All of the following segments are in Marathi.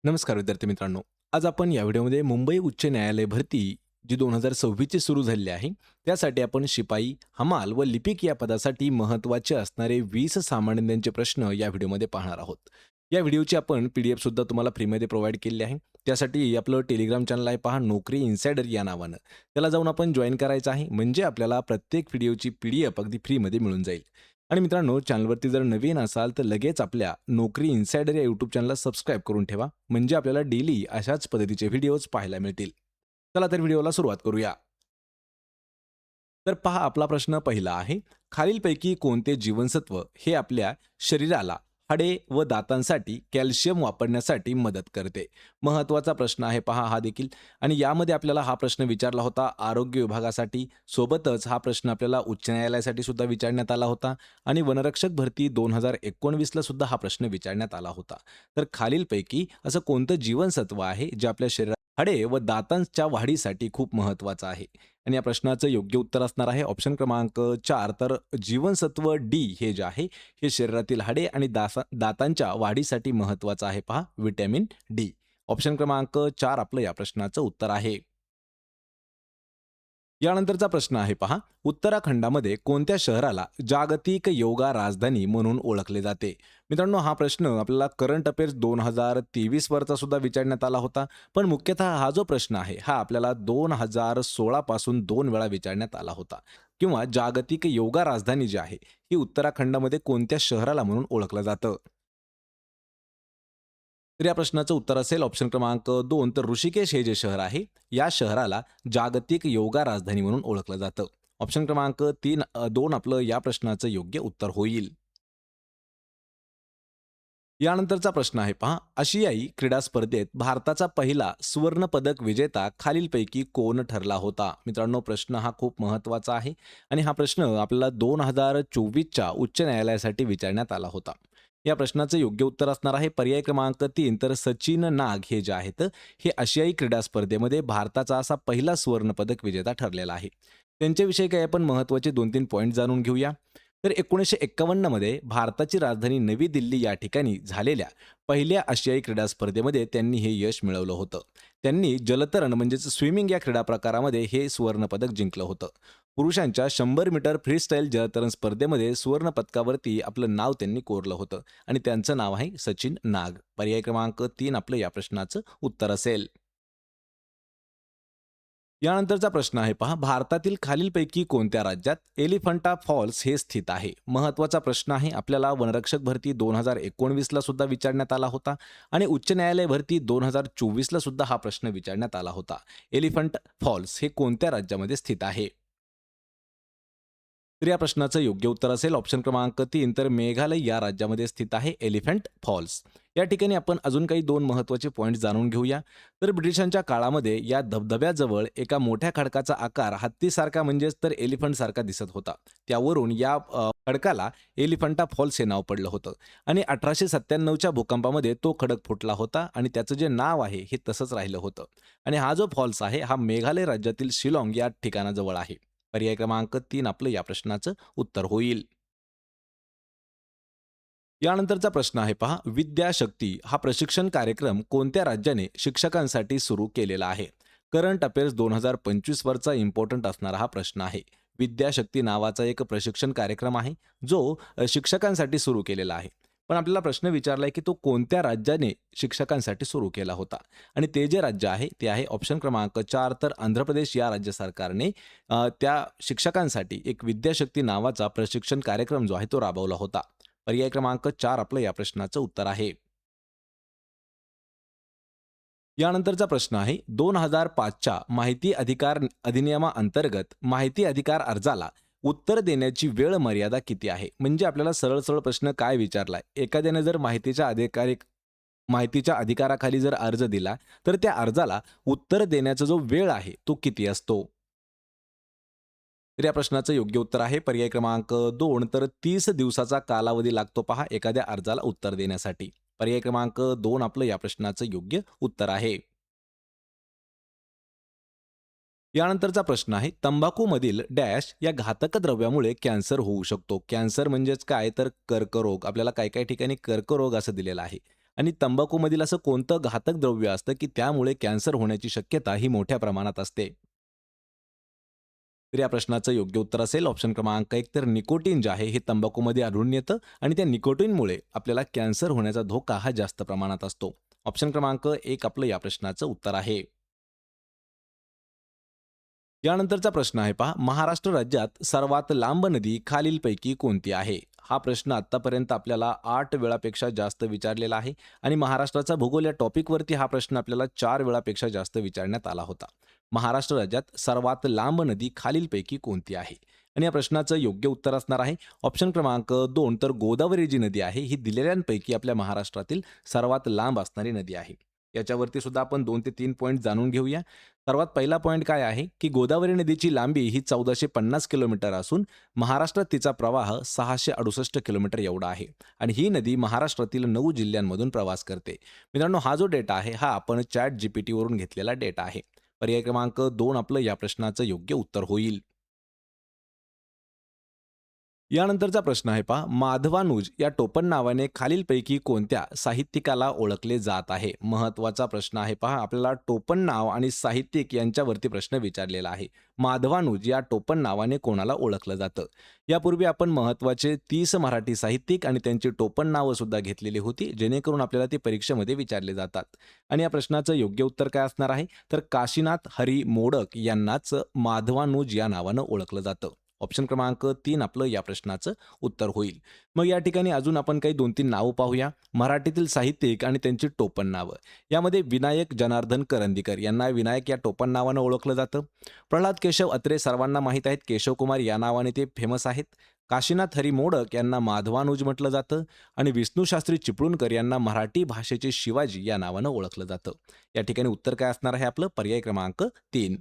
नमस्कार विद्यार्थी मित्रांनो. आज आपण या व्हिडिओमध्ये मुंबई उच्च न्यायालय भरती जी 2026 ची सुरू झालेली आहे, त्यासाठी आपण शिपाई, हमाल व लिपिक या पदासाठी महत्त्वाचे असणारे 20 सामान्यांचे प्रश्न या व्हिडिओमध्ये पाहणार आहोत. या व्हिडिओची आपण पी-डी-एफ सुद्धा तुम्हाला फ्रीमध्ये प्रोव्हाईड केलेली आहे. त्यासाठी आपलं टेलिग्राम चॅनल आहे पहा, नोकरी इन्साइडर या नावानं. त्याला जाऊन आपण जॉइन करायचं आहे, म्हणजे आपल्याला प्रत्येक व्हिडिओची पी-डी-एफ अगदी फ्रीमध्ये मिळून जाईल. आणि मित्रांनो, चॅनलवरती जर नवीन असाल तर लगेच आपल्या नोकरी इन्साइडर या यूट्यूब चॅनलला सबस्क्राईब करून ठेवा, म्हणजे आपल्याला डेली अशाच पद्धतीचे व्हिडिओज पाहायला मिळतील. चला तर व्हिडिओला सुरुवात करूया. तर पहा, आपला प्रश्न पहिला आहे, खालीलपैकी कोणते जीवनसत्व हे आपल्या शरीराला हाडे व दातांसाठी कॅल्शियम वापरण्यासाठी मदत करते? महत्त्वाचा प्रश्न आहे पहा हा देखील. आणि यामध्ये आपल्याला हा प्रश्न विचारला होता आरोग्य विभागासाठी, सोबतच हा प्रश्न आपल्याला उच्च न्यायालयासाठी सुद्धा विचारण्यात आला होता आणि वनरक्षक भरती 2019ला सुद्धा हा प्रश्न विचारण्यात आला होता. तर खालीलपैकी असं कोणतं जीवनसत्व आहे जे आपल्या शरीरात हाडे व दातांच्या वाढीसाठी खूप महत्त्वाचं आहे? आणि या प्रश्नाचं योग्य उत्तर असणार आहे ऑप्शन क्रमांक 4. तर जीवनसत्व डी हे जे आहे, हे शरीरातील हाडे आणि दातांच्या वाढीसाठी महत्त्वाचं आहे पहा, व्हिटॅमिन डी. ऑप्शन क्रमांक 4 आपलं या प्रश्नाचं उत्तर आहे. यानंतरचा प्रश्न आहे पहा, उत्तराखंडामध्ये कोणत्या शहराला जागतिक योगा राजधानी म्हणून ओळखले जाते? मित्रांनो, हा प्रश्न आपल्याला करंट अफेअर्स 2023 वरचा सुद्धा विचारण्यात आला होता, पण मुख्यतः हा जो प्रश्न आहे हा आपल्याला 2016 पासून 2 वेळा विचारण्यात आला होता. किंवा जागतिक योगा राजधानी जी आहे, ही उत्तराखंडामध्ये कोणत्या शहराला म्हणून ओळखलं जातं? तर या प्रश्नाचं उत्तर असेल ऑप्शन क्रमांक 2. तर ऋषिकेश हे जे शहर आहे, या शहराला जागतिक योगा राजधानी म्हणून ओळखलं जातं. ऑप्शन क्रमांक 2 आपलं या प्रश्नाचं योग्य उत्तर होईल. यानंतरचा प्रश्न आहे पहा, आशियाई क्रीडा स्पर्धेत भारताचा पहिला सुवर्ण पदक विजेता खालीलपैकी कोण ठरला होता? मित्रांनो, प्रश्न हा खूप महत्त्वाचा आहे आणि हा प्रश्न आपल्याला 2024च्या उच्च न्यायालयासाठी विचारण्यात आला होता. या प्रश्नाचं योग्य उत्तर असणार आहे पर्याय क्रमांक 3. तर सचिन नाग हे जे आहेत, हे आशियाई क्रीडा स्पर्धेमध्ये भारताचा असा पहिला सुवर्ण पदक विजेता ठरलेला आहे. त्यांच्याविषयी काही आपण महत्त्वाचे 2-3 पॉईंट जाणून घेऊया. तर 1951 मध्ये भारताची राजधानी नवी दिल्ली या ठिकाणी झालेल्या पहिल्या आशियाई क्रीडा स्पर्धेमध्ये त्यांनी हे यश मिळवलं होतं. त्यांनी जलतरण म्हणजेच स्विमिंग या क्रीडा प्रकारामध्ये हे सुवर्णपदक जिंकलं होतं. पुरुषांच्या 100 मीटर फ्रीस्टाईल जलतरण स्पर्धेमध्ये सुवर्ण पदकावरती आपलं नाव त्यांनी कोरलं होतं आणि त्यांचं नाव आहे सचिन नाग. पर्याय क्रमांक 3 आपलं या प्रश्नाचं उत्तर असेल. यानंतरचा प्रश्न आहे पहा, भारतातील खालीलपैकी कोणत्या राज्यात एलिफंटा फॉल्स हे स्थित आहे? महत्त्वाचा प्रश्न आहे, आपल्याला वनरक्षक भरती 2019ला सुद्धा विचारण्यात आला होता आणि उच्च न्यायालय भरती 2024ला सुद्धा हा प्रश्न विचारण्यात आला होता. एलिफंट फॉल्स हे कोणत्या राज्यामध्ये स्थित आहे? तर या प्रश्नाचं योग्य उत्तर असेल ऑप्शन क्रमांक 3. तर मेघालय या राज्यामध्ये स्थित आहे एलिफंट फॉल्स. या ठिकाणी आपण अजून काही 2 महत्त्वाचे पॉईंट जाणून घेऊया. तर ब्रिटिशांच्या काळामध्ये या धबधब्याजवळ एका मोठ्या खडकाचा आकार हत्तीसारखा म्हणजेच तर एलिफंटसारखा दिसत होता. त्यावरून या खडकाला एलिफंटा फॉल्स हे नाव पडलं होतं आणि 1897च्या भूकंपामध्ये तो खडक फुटला होता आणि त्याचं जे नाव आहे हे तसंच राहिलं होतं. आणि हा जो फॉल्स आहे हा मेघालय राज्यातील शिलाँग या ठिकाणाजवळ आहे. पर्याय क्रमांक 3 आपलं या प्रश्नाचं उत्तर होईल. यानंतरचा प्रश्न आहे पहा, विद्याशक्ती हा प्रशिक्षण कार्यक्रम कोणत्या राज्याने शिक्षकांसाठी सुरू केलेला आहे? करंट अफेअर्स 2025 वरचा इम्पॉर्टंट असणारा हा प्रश्न आहे. विद्याशक्ती नावाचा एक प्रशिक्षण कार्यक्रम आहे, जो शिक्षकांसाठी सुरू केलेला आहे. पण आपल्याला प्रश्न विचारलाय की तो कोणत्या राज्याने शिक्षकांसाठी सुरू केला होता? आणि ते जे राज्य आहे ते आहे ऑप्शन क्रमांक 4. तर आंध्र प्रदेश या राज्य सरकारने त्या शिक्षकांसाठी एक विद्याशक्ती नावाचा प्रशिक्षण कार्यक्रम जो आहे तो राबवला होता. पर्याय क्रमांक 4 आपलं या प्रश्नाचं उत्तर आहे. यानंतरचा प्रश्न आहे, 2005च्या माहिती अधिकार अधिनियमाअंतर्गत माहिती अधिकार अर्जाला उत्तर देण्याची वेळ मर्यादा किती आहे? म्हणजे आपल्याला सरळ सरळ प्रश्न काय विचारलाय, एखाद्याने जर माहितीच्या अधिकाराखाली जर अर्ज दिला तर त्या अर्जाला उत्तर देण्याचा जो वेळ आहे तो किती असतो? तर या प्रश्नाचं योग्य उत्तर आहे पर्याय क्रमांक 2. तर 30 दिवसाचा कालावधी लागतो पहा एखाद्या अर्जाला उत्तर देण्यासाठी. पर्याय क्रमांक 2 आपलं या प्रश्नाचं योग्य उत्तर आहे. यानंतरचा प्रश्न आहे, तंबाखूमधील डॅश या घातक द्रव्यामुळे कॅन्सर होऊ शकतो. कॅन्सर म्हणजेच काय, तर कर्करोग. आपल्याला काही काही ठिकाणी कर्करोग असं दिलेलं आहे आणि तंबाखूमधील असं कोणतं घातक द्रव्य असतं की त्यामुळे कॅन्सर होण्याची शक्यता ही मोठ्या प्रमाणात असते? तर या प्रश्नाचं योग्य उत्तर असेल ऑप्शन क्रमांक 1, तर निकोटीन जे आहे हे तंबाखूमध्ये आढळून येतं आणि त्या निकोटीनमुळे आपल्याला कॅन्सर होण्याचा धोका हा जास्त प्रमाणात असतो. ऑप्शन क्रमांक 1 आपलं या प्रश्नाचं उत्तर आहे. यानंतरचा प्रश्न आहे पहा, महाराष्ट्र राज्यात सर्वात लांब नदी खालीलपैकी कोणती आहे? हा प्रश्न आतापर्यंत आपल्याला 8 वेळापेक्षा जास्त विचारलेला आहे आणि महाराष्ट्राचा भूगोल या टॉपिकवरती हा प्रश्न आपल्याला 4 वेळापेक्षा जास्त विचारण्यात आला होता. महाराष्ट्र राज्यात सर्वात लांब नदी खालीलपैकी कोणती आहे? आणि या प्रश्नाचं योग्य उत्तर असणार आहे ऑप्शन क्रमांक 2, तर गोदावरी जी नदी आहे ही दिलेल्यांपैकी आपल्या महाराष्ट्रातील सर्वात लांब असणारी नदी आहे. याच्यावरती सुद्धा आपण 2 ते 3 पॉईंट जाणून घेऊया. सर्वात पहिला पॉइंट काय आहे, की गोदावरी नदीची लांबी ही 1450 किलोमीटर असून महाराष्ट्रात तिचा प्रवाह 668 किलोमीटर एवढा आहे आणि ही नदी महाराष्ट्रातील 9 जिल्ह्यांमधून प्रवास करते. मित्रांनो, हा जो डेटा आहे हा आपण चॅट जीपीटी वरून घेतलेला डेटा आहे. पर्याय क्रमांक 2 आपलं या प्रश्नाचं योग्य उत्तर होईल. यानंतरचा प्रश्न आहे पहा, माधवानुज या टोपण नावाने खालीलपैकी कोणत्या साहित्यिकाला ओळखले जात आहे? महत्वाचा प्रश्न आहे पहा, आपल्याला टोपण नाव आणि साहित्यिक यांच्यावरती प्रश्न विचारलेला आहे. माधवानुज या टोपण नावाने कोणाला ओळखलं जातं? यापूर्वी आपण महत्वाचे 30 मराठी साहित्यिक आणि त्यांची टोपण नावं सुद्धा घेतलेली होती, जेणेकरून आपल्याला ते परीक्षेमध्ये विचारले जातात. आणि या प्रश्नाचं योग्य उत्तर काय असणार आहे, तर काशीनाथ हरी मोडक यांनाच माधवानुज या नावानं ओळखलं जातं. ऑप्शन क्रमांक 3 आपलं या प्रश्नाचं उत्तर होईल. मग या ठिकाणी अजून आपण काही 2-3 नावं पाहूया. मराठीतील साहित्यिक आणि त्यांची टोपण नावं. यामध्ये विनायक जनार्दन करंदीकर यांना विनायक या टोपण नावानं ओळखलं जातं. प्रल्हाद केशव अत्रे सर्वांना माहीत आहेत, केशवकुमार या नावाने ते फेमस आहेत. काशीनाथ हरी मोडक यांना माधवानुज म्हटलं जातं आणि विष्णूशास्त्री चिपळूणकर यांना मराठी भाषेचे शिवाजी या नावानं ओळखलं जातं. या ठिकाणी उत्तर काय असणार आहे आपलं? पर्याय क्रमांक 3.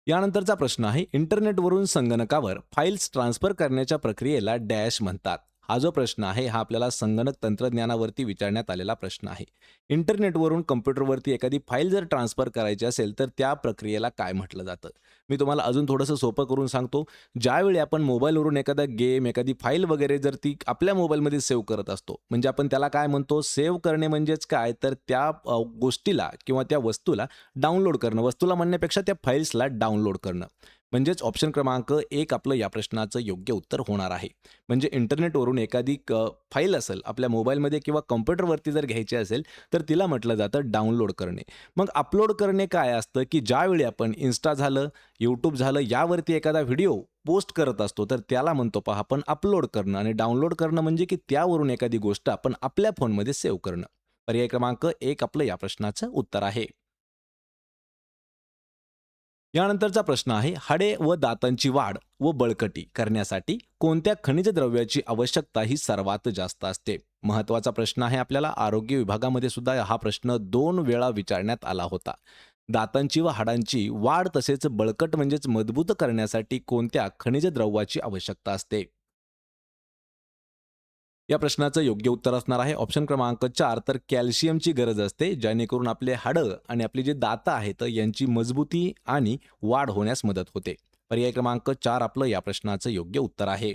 यानंतरचा प्रश्न आहे, इंटरनेटवरून संगणकावर फाईल्स ट्रान्सफर करण्याच्या प्रक्रियेला डॅश म्हणतात. हा जो प्रश्न आहे हा आपल्याला संगणक तंत्रज्ञानावरती विचारण्यात आलेला प्रश्न आहे. इंटरनेटवरून कम्प्युटरवरती एखादी फाईल जर ट्रान्सफर करायची असेल तर त्या प्रक्रियेला काय म्हटलं जातं? मी तुम्हाला अजून थोडंसं सोपं करून सांगतो. ज्यावेळी आपण मोबाईलवरून एखादा गेम, एखादी फाईल वगैरे जर ती आपल्या मोबाईलमध्ये सेव्ह करत असतो, म्हणजे आपण त्याला काय म्हणतो, सेव्ह करणे म्हणजेच काय, तर त्या गोष्टीला किंवा त्या वस्तूला डाउनलोड करणं, वस्तूला म्हणण्यापेक्षा त्या फाईल्सला डाउनलोड करणं. म्हणजेच ऑप्शन क्रमांक 1 आपलं या प्रश्नाचं योग्य उत्तर होणार आहे. म्हणजे इंटरनेटवरून एखादी फाईल असेल आपल्या मोबाईलमध्ये किंवा कॉम्प्युटरवरती जर घ्यायची असेल, तर तिला म्हटलं जातं डाउनलोड करणे. मग अपलोड करणे काय असतं, की ज्यावेळी आपण Insta झालं, YouTube झालं यावरती एखादा व्हिडिओ पोस्ट करत असतो, तर त्याला म्हणतो पहा आपण अपलोड करणं आणि डाउनलोड करणं म्हणजे की त्यावरून एखादी गोष्ट आपण आपल्या फोनमध्ये सेव्ह करणं. पर्याय क्रमांक 1 आपलं या प्रश्नाचं उत्तर आहे. यानंतरचा प्रश्न आहे, हाडे व दातांची वाढ व बळकटी करण्यासाठी कोणत्या खनिज द्रव्याची आवश्यकता ही सर्वात जास्त असते? महत्वाचा प्रश्न आहे, आपल्याला आरोग्य विभागामध्ये सुद्धा हा प्रश्न 2 वेळा विचारण्यात आला होता. दातांची व हाडांची वाढ तसेच बळकट म्हणजेच मजबूत करण्यासाठी कोणत्या खनिज द्रव्याची आवश्यकता असते? या प्रश्नाचं योग्य उत्तर असणार आहे ऑप्शन क्रमांक 4, तर कॅल्शियमची गरज असते, जेणेकरून आपले हाडं आणि आपली जी दातं आहेत यांची मजबूती आणि वाढ होण्यास मदत होते. पर्याय क्रमांक 4 आपलं या प्रश्नाचं योग्य उत्तर आहे.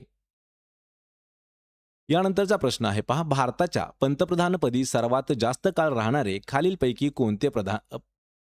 यानंतरचा प्रश्न आहे पहा, भारताच्या पंतप्रधानपदी सर्वात जास्त काळ राहणारे खालीलपैकी कोणते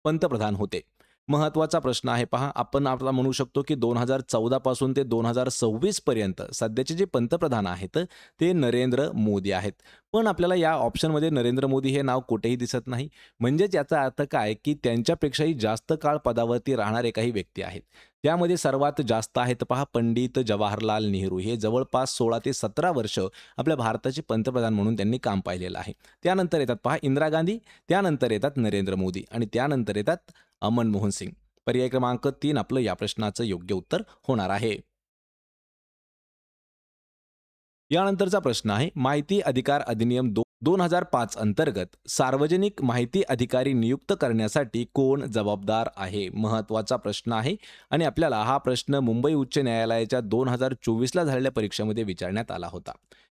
पंतप्रधान होते? महत्वाचा प्रश्न आहे पहा, आपण आपला म्हणू शकतो की 2014 पासून ते 2026 पर्यंत सध्याचे जे पंतप्रधान आहेत ते नरेंद्र मोदी आहेत. पण आपल्याला या ऑप्शनमध्ये नरेंद्र मोदी हे नाव कुठेही दिसत नाही. म्हणजेच याचा अर्थ काय, की त्यांच्यापेक्षाही जास्त काळ पदावरती राहणारे काही व्यक्ती आहेत. त्यामध्ये सर्वात जास्त आहेत पहा पंडित जवाहरलाल नेहरू. हे जवळपास 16 ते 17 वर्ष आपल्या भारताचे पंतप्रधान म्हणून त्यांनी काम पाहिलेलं आहे. त्यानंतर येतात पहा इंदिरा गांधी, त्यानंतर येतात नरेंद्र मोदी आणि त्यानंतर येतात मनमोहन सिंग. पर्याय क्रमांक 3 आपलं या प्रश्नाचं योग्य उत्तर होणार आहे. यानंतरचा प्रश्न आहे, माहिती अधिकार अधिनियम 2005 अंतर्गत सार्वजनिक माहिती अधिकारी नियुक्त करण्यासाठी कोण जबाबदार आहे? महत्वाचा प्रश्न आहे आणि आपल्याला हा प्रश्न मुंबई उच्च न्यायालयाच्या 2024ला झालेल्या परीक्षेमध्ये विचारण्यात आला होता.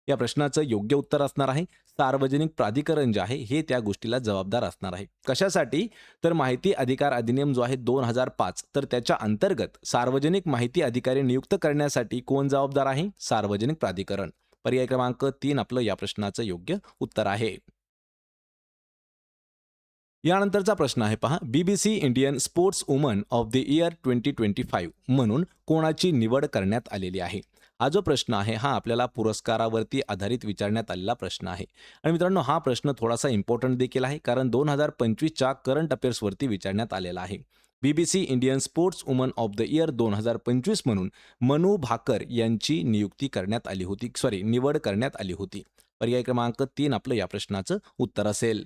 या प्रश्नाचं योग्य उत्तर असणार आहे, सार्वजनिक प्राधिकरण जे आहे हे त्या गोष्टीला जबाबदार असणार आहे. कशासाठी? तर माहिती अधिकार अधिनियम जो आहे 2005, तर त्याच्या अंतर्गत सार्वजनिक माहिती अधिकारी नियुक्त करण्यासाठी कोण जबाबदार आहे? सार्वजनिक प्राधिकरण. पर्याय क्रमांक 3 आपलं या प्रश्नाचं योग्य उत्तर आहे. यानंतरचा प्रश्न आहे पहा, BBC Indian sports woman of the year 2025 म्हणून कोणाची निवड करण्यात आलेली आहे? हा जो प्रश्न आहे हा आपल्याला पुरस्कारावरती आधारित विचारण्यात आलेला प्रश्न आहे. आणि मित्रांनो, हा प्रश्न थोडासा इम्पॉर्टंट देखील आहे, कारण 2025च्या करंट अफेअर्सवरती विचारण्यात आलेला आहे. BBC Indian sports woman of the year 2025 म्हणून मनू भाकर यांची निवड करण्यात आली होती. पर्याय क्रमांक 3 आपलं या प्रश्नाचं उत्तर असेल.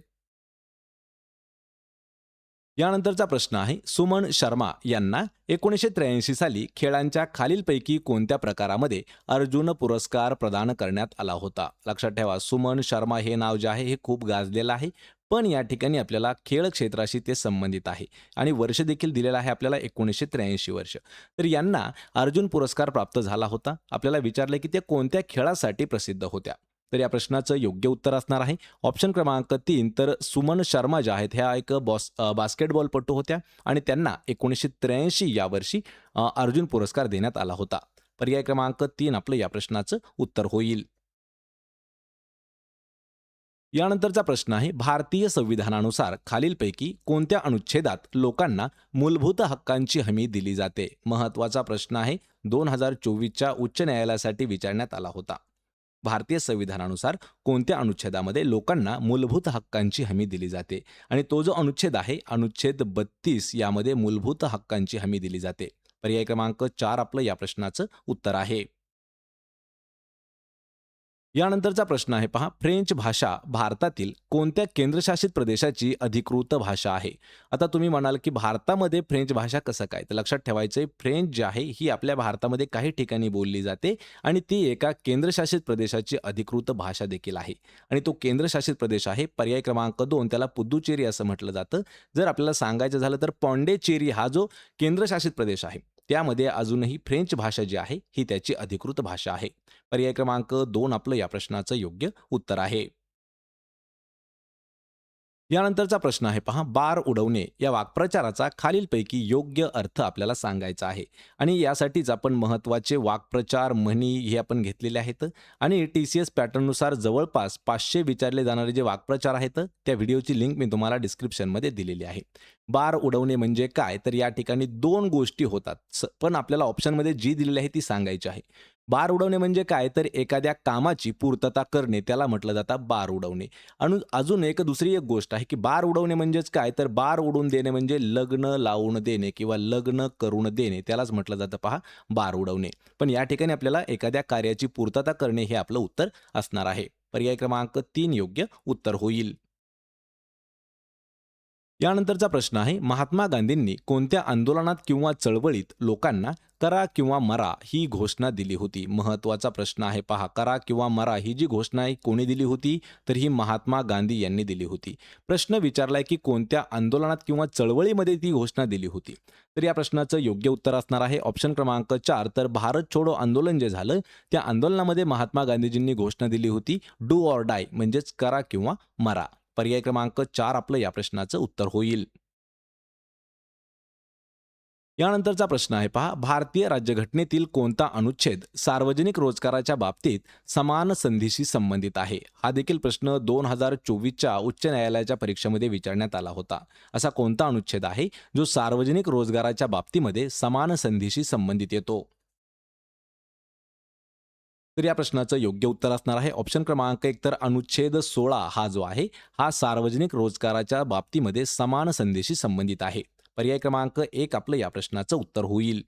यानंतरचा प्रश्न आहे, सुमन शर्मा यांना 1983 साली खेळांच्या खालीलपैकी कोणत्या प्रकारामध्ये अर्जुन पुरस्कार प्रदान करण्यात आला होता? लक्षात ठेवा, सुमन शर्मा हे नाव जे आहे हे खूप गाजलेलं आहे, पण या ठिकाणी आपल्याला खेळ क्षेत्राशी ते संबंधित आहे आणि वर्ष देखील दिलेलं आहे आपल्याला 1983 वर्ष. तर यांना अर्जुन पुरस्कार प्राप्त झाला होता. आपल्याला विचारले की ते कोणत्या खेळासाठी प्रसिद्ध होत्या? तर या प्रश्नाचं योग्य उत्तर असणार आहे ऑप्शन क्रमांक 3. तर सुमन शर्मा ज्या आहेत ह्या एक बास्केटबॉलपटू होत्या आणि त्यांना 1983 या वर्षी अर्जुन पुरस्कार देण्यात आला होता. पर्याय क्रमांक 3 आपलं या प्रश्नाचं उत्तर होईल. यानंतरचा प्रश्न आहे, भारतीय संविधानानुसार खालीलपैकी कोणत्या अनुच्छेदात लोकांना मूलभूत हक्कांची हमी दिली जाते? महत्त्वाचा प्रश्न आहे, 2024च्या उच्च न्यायालयासाठी विचारण्यात आला होता. भारतीय संविधानानुसार कोणत्या अनुच्छेदामध्ये लोकांना मूलभूत हक्कांची हमी दिली जाते? आणि तो जो अनुच्छेद आहे, अनुच्छेद 32 यामध्ये मूलभूत हक्कांची हमी दिली जाते. पर्याय क्रमांक 4 आपलं या प्रश्नाचं उत्तर आहे. यानंतरचा प्रश्न आहे पहा, फ्रेंच भाषा भारतातील कोणत्या केंद्रशासित प्रदेशाची अधिकृत भाषा आहे? आता तुम्ही म्हणाल की भारतामध्ये फ्रेंच भाषा कसं काय? तर लक्षात ठेवायचं, फ्रेंच जी आहे ही आपल्या भारतामध्ये काही ठिकाणी बोलली जाते आणि ती एका केंद्रशासित प्रदेशाची अधिकृत भाषा देखील आहे. आणि तो केंद्रशासित प्रदेश आहे पर्याय क्रमांक 2, त्याला पुद्दुचेरी असं म्हटलं जातं. जर आपल्याला सांगायचं झालं तर पॉंडेचेरी हा जो केंद्रशासित प्रदेश आहे त्यामध्ये अजूनही फ्रेंच भाषा जी आहे ही त्याची अधिकृत भाषा आहे. पर्याय क्रमांक 2 आपलं या प्रश्नाचं योग्य उत्तर आहे. यानंतरचा प्रश्न आहे पहा, बार उडवणे या वाक्प्रचाराचा खालीलपैकी योग्य अर्थ आपल्याला सांगायचा आहे. आणि यासाठीच आपण महत्त्वाचे वाक्प्रचार म्हणी हे आपण घेतलेले आहेत आणि TCS पॅटर्ननुसार जवळपास 500 विचारले जाणारे जे वाक्प्रचार आहेत त्या व्हिडिओची लिंक मी तुम्हाला डिस्क्रिप्शनमध्ये दिलेली आहे. बार उडवणे म्हणजे काय? तर या ठिकाणी 2 गोष्टी होतात, पण आपल्याला ऑप्शनमध्ये जी दिलेली आहे ती सांगायची आहे. बार उडवणे म्हणजे काय? तर एखाद्या कामाची पूर्तता करणे त्याला म्हटलं जातं बार उडवणे. आणि अजून दुसरी एक गोष्ट आहे की बार उडवणे म्हणजेच काय? तर बार उडवून देणे म्हणजे लग्न लावून देणे किंवा लग्न करून देणे, त्यालाच म्हटलं जातं पहा बार उडवणे. पण या ठिकाणी आपल्याला एखाद्या कार्याची पूर्तता करणे हे आपलं उत्तर असणार आहे. पर्याय क्रमांक 3 योग्य उत्तर होईल. यानंतरचा प्रश्न आहे, महात्मा गांधींनी कोणत्या आंदोलनात किंवा चळवळीत लोकांना करा किंवा मरा ही घोषणा दिली होती? महत्त्वाचा प्रश्न आहे पहा, करा किंवा मरा ही जी घोषणा आहे कोणी दिली होती? तर ही महात्मा गांधी यांनी दिली होती. प्रश्न विचारलाय की कोणत्या आंदोलनात किंवा चळवळीमध्ये ती घोषणा दिली होती? तर या प्रश्नाचं योग्य उत्तर असणार आहे ऑप्शन क्रमांक 4. तर भारत छोडो आंदोलन जे झालं त्या आंदोलनामध्ये महात्मा गांधीजींनी घोषणा दिली होती डू ऑर डाय, म्हणजेच करा किंवा मरा. पर्याय क्रमांक 4 आपलं या प्रश्नाचं उत्तर होईल. यानंतरचा प्रश्न आहे पहा, भारतीय राज्यघटनेतील कोणता अनुच्छेद सार्वजनिक रोजगाराच्या बाबतीत समान संधीशी संबंधित आहे? हा देखील प्रश्न 2024च्या उच्च न्यायालयाच्या परीक्षेमध्ये विचारण्यात आला होता. असा कोणता अनुच्छेद आहे जो सार्वजनिक रोजगाराच्या बाबतीमध्ये समान संधीशी संबंधित येतो? तर या प्रश्नाचं योग्य उत्तर असणार आहे ऑप्शन क्रमांक 1. तर अनुच्छेद 16 हा जो आहे हा सार्वजनिक रोजगाराच्या बाबतीमध्ये समान संधीशी संबंधित आहे. पर्याय क्रमांक 1 आपलं या प्रश्नाचं उत्तर होईल.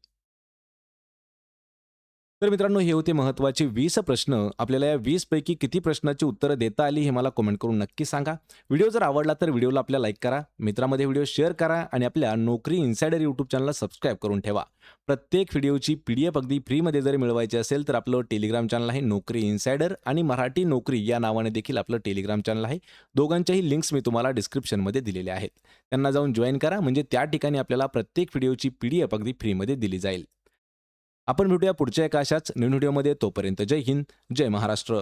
तर मित्रांनो, हे होते महत्त्वाचे 20 प्रश्न. आपल्याला या 20 पैकी किती प्रश्नाची उत्तरं देता आली हे मला कमेंट करून नक्की सांगा. व्हिडिओ जर आवडला तर व्हिडिओला आपल्या लाईक करा, मित्रांमध्ये व्हिडिओ शेअर करा आणि आपल्या नोकरी इन्सायडर यूट्यूब चॅनलला सबस्क्राईब करून ठेवा. प्रत्येक व्हिडिओची PDF अगदी फ्रीमध्ये जर मिळवायची असेल तर आपलं टेलिग्राम चॅनल आहे नोकरी इन्सायडर आणि मराठी नोकरी या नावाने देखील आपलं टेलिग्राम चॅनल आहे. दोघांच्याही लिंक्स मी तुम्हाला डिस्क्रिप्शनमध्ये दिलेल्या आहेत. त्यांना जाऊन जॉईन करा, म्हणजे त्या ठिकाणी आपल्याला प्रत्येक व्हिडिओची PDF अगदी फ्रीमध्ये दिली जाईल. आपण भेटूया पुढच्या एका अशाच नवीन व्हिडिओमध्ये. तोपर्यंत जय हिंद, जय महाराष्ट्र.